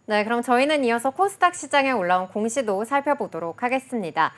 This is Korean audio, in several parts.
네, 그럼 저희는 이어서 코스닥 시장에 올라온 공시도 살펴보도록 하겠습니다.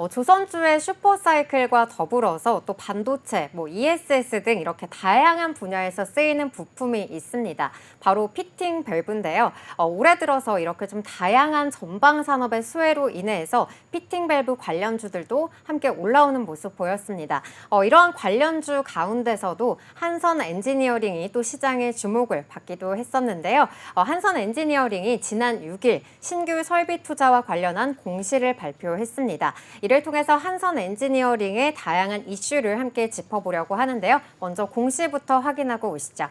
조선주의 슈퍼사이클과 더불어서 또 반도체, ESS 등 이렇게 다양한 분야에서 쓰이는 부품이 있습니다. 바로 피팅 밸브인데요. 올해 들어서 이렇게 좀 다양한 전방 산업의 수혜로 인해서 피팅 밸브 관련주들도 함께 올라오는 모습 보였습니다. 이러한 관련주 가운데서도 한선 엔지니어링이 또 시장의 주목을 받기도 했었는데요. 한선 엔지니어링이 지난 6일 신규 설비 투자와 관련한 공시를 발표했습니다. 이를 통해서 한선 엔지니어링의 다양한 이슈를 함께 짚어보려고 하는데요. 먼저 공시부터 확인하고 오시죠.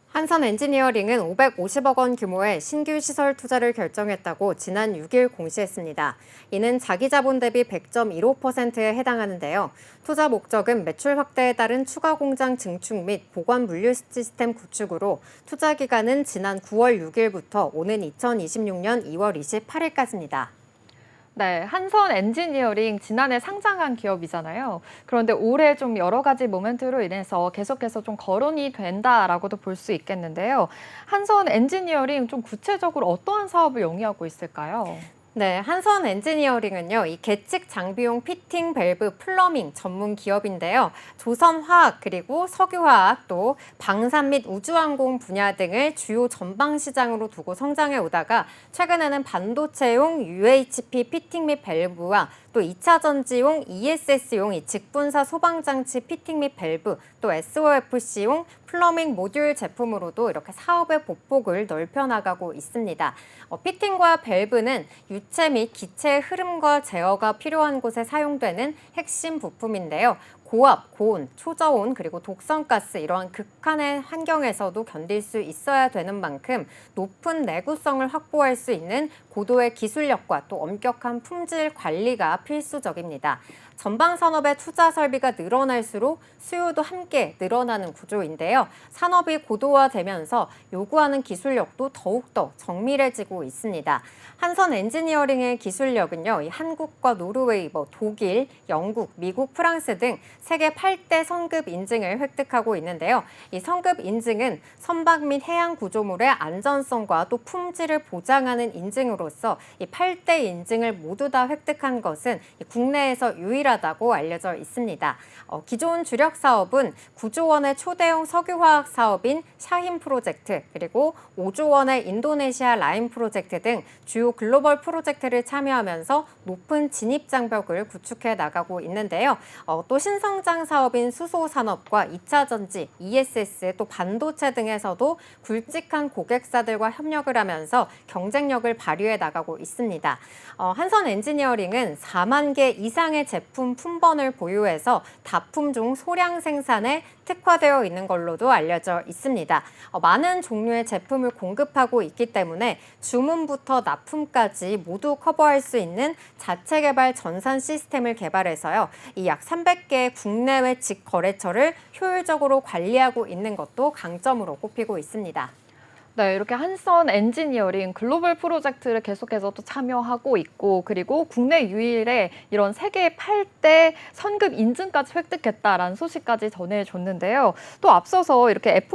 한선 엔지니어링은 550억 원 규모의 신규 시설 투자를 결정했다고 지난 6일 공시했습니다. 이는 자기 자본 대비 100.15%에 해당하는데요. 투자 목적은 매출 확대에 따른 추가 공장 증축 및 보관 물류 시스템 구축으로 투자 기간은 지난 9월 6일부터 오는 2026년 2월 28일까지입니다. 네, 한선 엔지니어링 지난해 상장한 기업이잖아요. 그런데 올해 좀 여러 가지 모멘트로 인해서 계속해서 좀 거론이 된다라고도 볼 수 있겠는데요. 한선 엔지니어링 좀 구체적으로 어떠한 사업을 영위하고 있을까요? 네, 한선 엔지니어링은요, 이 계측 장비용 피팅 밸브 플러밍 전문 기업인데요. 조선화학 그리고 석유화학 또 방산 및 우주항공 분야 등을 주요 전방 시장으로 두고 성장해 오다가 최근에는 반도체용 UHP 피팅 및 밸브와 또 2차 전지용 ESS용 이 직분사 소방장치 피팅 및 밸브 또 SOFC용 플러밍 모듈 제품으로도 이렇게 사업의 보폭을 넓혀나가고 있습니다. 피팅과 밸브는 유체 및 기체의 흐름과 제어가 필요한 곳에 사용되는 핵심 부품인데요. 고압, 고온, 초저온, 그리고 독성가스 이러한 극한의 환경에서도 견딜 수 있어야 되는 만큼 높은 내구성을 확보할 수 있는 고도의 기술력과 또 엄격한 품질 관리가 필수적입니다. 전방 산업의 투자 설비가 늘어날수록 수요도 함께 늘어나는 구조인데요. 산업이 고도화되면서 요구하는 기술력도 더욱더 정밀해지고 있습니다. 한선 엔지니어링의 기술력은요, 이 한국과 노르웨이, 독일, 영국, 미국, 프랑스 등 세계 8대 성급 인증을 획득하고 있는데요. 이 성급 인증은 선박 및 해양 구조물의 안전성과 또 품질을 보장하는 인증으로서 이 8대 인증을 모두 다 획득한 것은 국내에서 유일하다고 알려져 있습니다. 기존 주력 사업은 9조 원의 초대형 석유화학 사업인 샤힌 프로젝트 그리고 5조 원의 인도네시아 라인 프로젝트 등 주요 글로벌 프로젝트를 참여하면서 높은 진입 장벽을 구축해 나가고 있는데요. 또 신성장 사업인 수소 산업과 2차 전지, ESS, 또 반도체 등에서도 굵직한 고객사들과 협력을 하면서 경쟁력을 발휘해 나가고 있습니다. 한선 엔지니어링은 4만 개 이상의 제품 품번을 보유해서 다품종 소량 생산에 특화되어 있는 걸로도 알려져 있습니다. 많은 종류의 제품을 공급하고 있기 때문에 주문부터 납품까지 모두 커버할 수 있는 자체 개발 전산 시스템을 개발해서요. 이 약 300개의 국내외 직거래처를 효율적으로 관리하고 있는 것도 강점으로 꼽히고 있습니다. 네, 이렇게 한선 엔지니어링 글로벌 프로젝트를 계속해서 또 참여하고 있고, 그리고 국내 유일의 이런 세계 8대 선급 인증까지 획득했다라는 소식까지 전해줬는데요. 또 앞서서 이렇게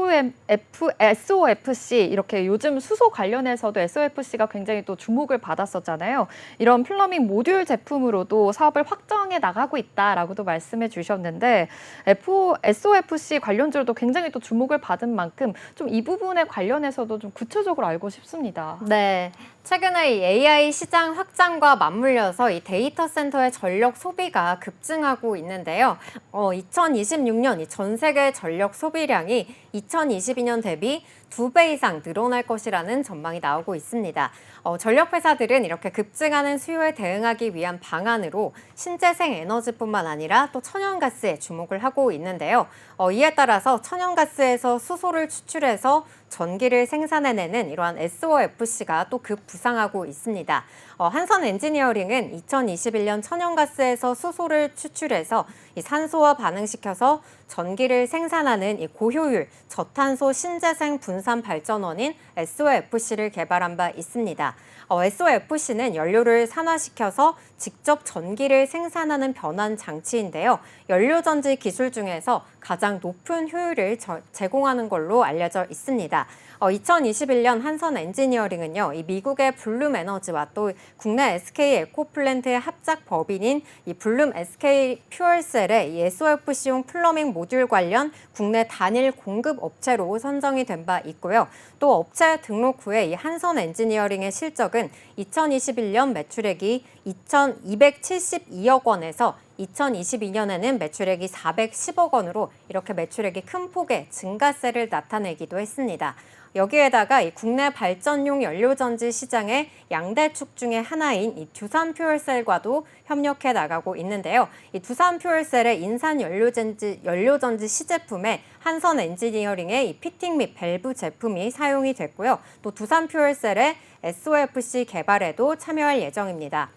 SOFC, 이렇게 요즘 수소 관련해서도 SOFC가 굉장히 또 주목을 받았었잖아요. 이런 플러밍 모듈 제품으로도 사업을 확장해 나가고 있다라고도 말씀해 주셨는데, SOFC 관련주도 굉장히 또 주목을 받은 만큼 좀 이 부분에 관련해서 좀 구체적으로 알고 싶습니다. 네, 최근에 이 AI 시장 확장과 맞물려서 이 데이터 센터의 전력 소비가 급증하고 있는데요. 2026년 이 전 세계 전력 소비량이 2022년 대비 2배 이상 늘어날 것이라는 전망이 나오고 있습니다. 전력 회사들은 이렇게 급증하는 수요에 대응하기 위한 방안으로 신재생 에너지뿐만 아니라 또 천연가스에 주목을 하고 있는데요. 이에 따라서 천연가스에서 수소를 추출해서 전기를 생산해내는 이러한 SOFC가 또 급부상하고 있습니다. 한선 엔지니어링은 2021년 천연가스에서 수소를 추출해서 이 산소와 반응시켜서 전기를 생산하는 이 고효율 저탄소 신재생 분산 발전원인 SOFC를 개발한 바 있습니다. SOFC는 연료를 산화시켜서 직접 전기를 생산하는 변환 장치인데요. 연료전지 기술 중에서 가장 높은 효율을 제공하는 걸로 알려져 있습니다. 2021년 한선 엔지니어링은요, 이 미국의 블룸 에너지와 또 국내 SK 에코플랜트의 합작 법인인 이 블룸 SK 퓨얼셀의 이 SOFC용 플러밍 모듈 관련 국내 단일 공급 업체로 선정이 된 바 있고요. 또 업체 등록 후에 이 한선 엔지니어링의 실적은 2021년 매출액이 2,272억 원에서 2022년에는 매출액이 410억 원으로 이렇게 매출액이 큰 폭의 증가세를 나타내기도 했습니다. 여기에다가 이 국내 발전용 연료전지 시장의 양대축 중의 하나인 이 두산퓨얼셀과도 협력해 나가고 있는데요. 이 두산퓨얼셀의 인산 연료전지 시제품에 한선 엔지니어링의 이 피팅 및 밸브 제품이 사용이 됐고요. 또 두산퓨얼셀의 SOFC 개발에도 참여할 예정입니다.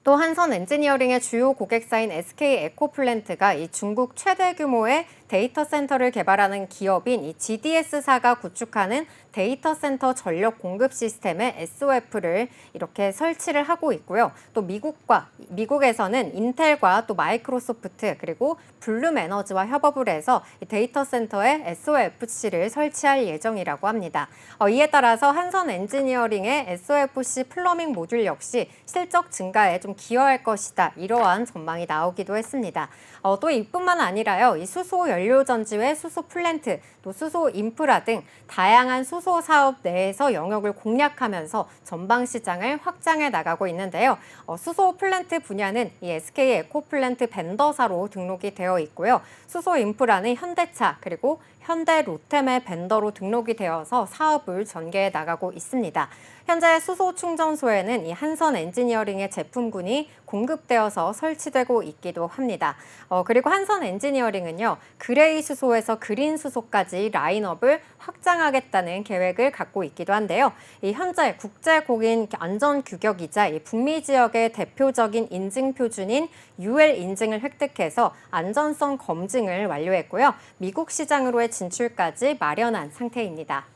또 한선 엔지니어링의 주요 고객사인 SK 에코플랜트가 이 중국 최대 규모의 데이터 센터를 개발하는 기업인 이 GDS사가 구축하는 데이터 센터 전력 공급 시스템의 SOF를 이렇게 설치를 하고 있고요. 또 미국에서는 인텔과 또 마이크로소프트 그리고 블룸 에너지와 협업을 해서 이 데이터 센터에 SOFC를 설치할 예정이라고 합니다. 이에 따라서 한선 엔지니어링의 SOFC 플러밍 모듈 역시 실적 증가에 좀 기여할 것이다. 이러한 전망이 나오기도 했습니다. 또 이뿐만 아니라요. 이 수소 연료전지 외 수소 플랜트, 또 수소 인프라 등 다양한 수소 사업 내에서 영역을 공략하면서 전방 시장을 확장해 나가고 있는데요. 수소 플랜트 분야는 이 SK 에코플랜트 벤더사로 등록이 되어 있고요. 수소 인프라는 현대차 그리고 현대 로템의 벤더로 등록이 되어서 사업을 전개해 나가고 있습니다. 현재 수소 충전소에는 이 한선 엔지니어링의 제품군이 공급되어서 설치되고 있기도 합니다. 그리고 한선 엔지니어링은요, 그레이 수소에서 그린 수소까지 라인업을 확장하겠다는 계획을 갖고 있기도 한데요. 이 현재 국제공인 안전규격이자 이 북미 지역의 대표적인 인증 표준인 UL 인증을 획득해서 안전성 검증을 완료했고요. 미국 시장으로의 진출까지 마련한 상태입니다.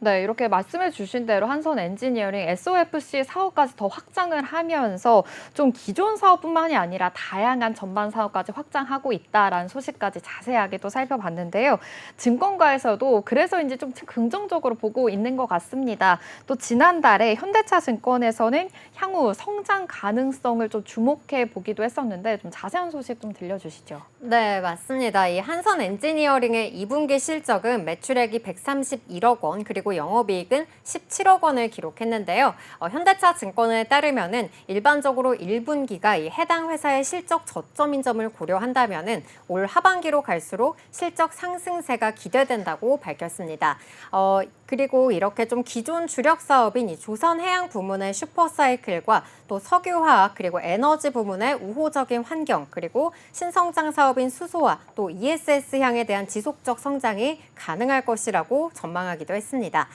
네, 이렇게 말씀해 주신 대로 한선 엔지니어링 SOFC 사업까지 더 확장을 하면서 좀 기존 사업뿐만이 아니라 다양한 전반 사업까지 확장하고 있다라는 소식까지 자세하게 또 살펴봤는데요. 증권가에서도 그래서인지 좀 긍정적으로 보고 있는 것 같습니다. 또 지난달에 현대차 증권에서는 향후 성장 가능성을 좀 주목해 보기도 했었는데 좀 자세한 소식 좀 들려주시죠. 네, 맞습니다. 이 한선 엔지니어링의 2분기 실적은 매출액이 131억 원 그리고 영업이익은 17억 원을 기록했는데요. 현대차 증권에 따르면은 일반적으로 1분기가 이 해당 회사의 실적 저점인 점을 고려한다면은 올 하반기로 갈수록 실적 상승세가 기대된다고 밝혔습니다. 그리고 이렇게 좀 기존 주력 사업인 이 조선해양 부문의 슈퍼사이클과 또 석유화학 그리고 에너지 부문의 우호적인 환경 그리고 신성장 사업인 수소와 또 ESS 향에 대한 지속적 성장이 가능할 것이라고 전망하기도 했습니다.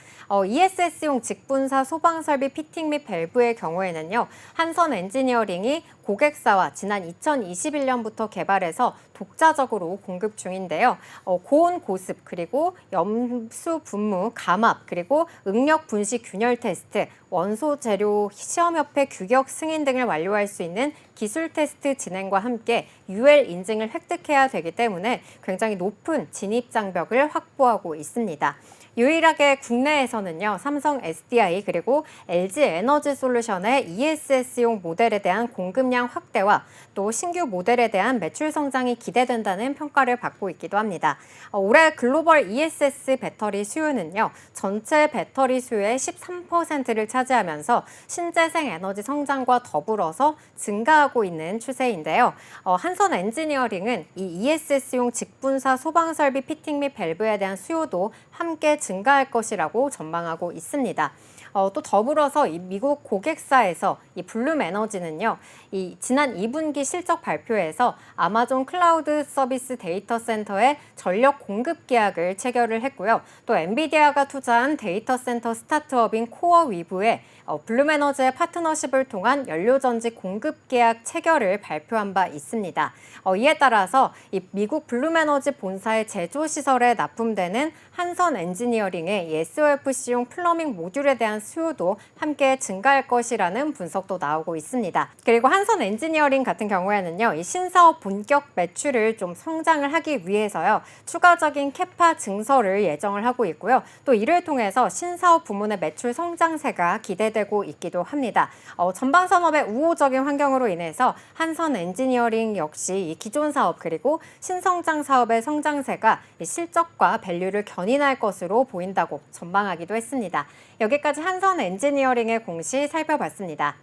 ESS용 직분사 소방설비 피팅 및 밸브의 경우에는요. 한선 엔지니어링이 고객사와 지난 2021년부터 개발해서 독자적으로 공급 중인데요. 고온 고습 그리고 염수 분무 감압 그리고 응력 분식 균열 테스트 원소 재료 시험협회 규격 승인 등을 완료할 수 있는 기술 테스트 진행과 함께 UL 인증을 획득해야 되기 때문에 굉장히 높은 진입 장벽을 확보하고 있습니다. 유일하게 국내에서는요, 삼성 SDI 그리고 LG 에너지 솔루션의 ESS용 모델에 대한 공급량 확대와 또 신규 모델에 대한 매출 성장이 기대된다는 평가를 받고 있기도 합니다. 올해 글로벌 ESS 배터리 수요는요, 전체 배터리 수요의 13%를 차지하면서 신재생 에너지 성장과 더불어서 증가하고 있는 추세인데요. 한선 엔지니어링은 이 ESS용 직분사 소방설비 피팅 및 밸브에 대한 수요도 함께 증가할 것이라고 전망하고 있습니다. 또 더불어서 이 미국 고객사에서 이 블룸 에너지는요, 이 지난 2분기 실적 발표에서 아마존 클라우드 서비스 데이터 센터의 전력 공급 계약을 체결을 했고요. 또 엔비디아가 투자한 데이터 센터 스타트업인 코어 위브에 블룸 에너지의 파트너십을 통한 연료전지 공급 계약 체결을 발표한 바 있습니다. 이에 따라서 이 미국 블룸 에너지 본사의 제조 시설에 납품되는 한선 엔지니어링의 SOFC용 플러밍 모듈에 대한 수요도 함께 증가할 것이라는 분석도 나오고 있습니다. 그리고 한선 엔지니어링 같은 경우에는요, 이 신사업 본격 매출을 좀 성장을 하기 위해서요, 추가적인 캐파 증설을 예정을 하고 있고요. 또 이를 통해서 신사업 부문의 매출 성장세가 기대되고 있기도 합니다. 전방 산업의 우호적인 환경으로 인해서 한선 엔지니어링 역시 이 기존 사업 그리고 신성장 사업의 성장세가 이 실적과 밸류를 견인할 것으로 보인다고 전망하기도 했습니다. 여기까지 한선 엔지니어링의 공시 살펴봤습니다.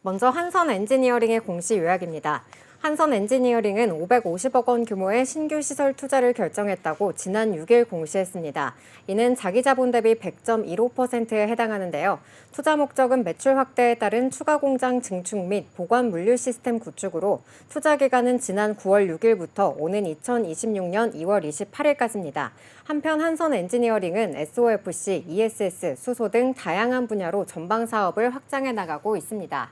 먼저 한선 엔지니어링의 공시 요약입니다. 한선 엔지니어링은 550억 원 규모의 신규 시설 투자를 결정했다고 지난 6일 공시했습니다. 이는 자기 자본 대비 100.15%에 해당하는데요. 투자 목적은 매출 확대에 따른 추가 공장 증축 및 보관 물류 시스템 구축으로 투자 기간은 지난 9월 6일부터 오는 2026년 2월 28일까지입니다. 한편 한선 엔지니어링은 SOFC, ESS, 수소 등 다양한 분야로 전방 사업을 확장해 나가고 있습니다.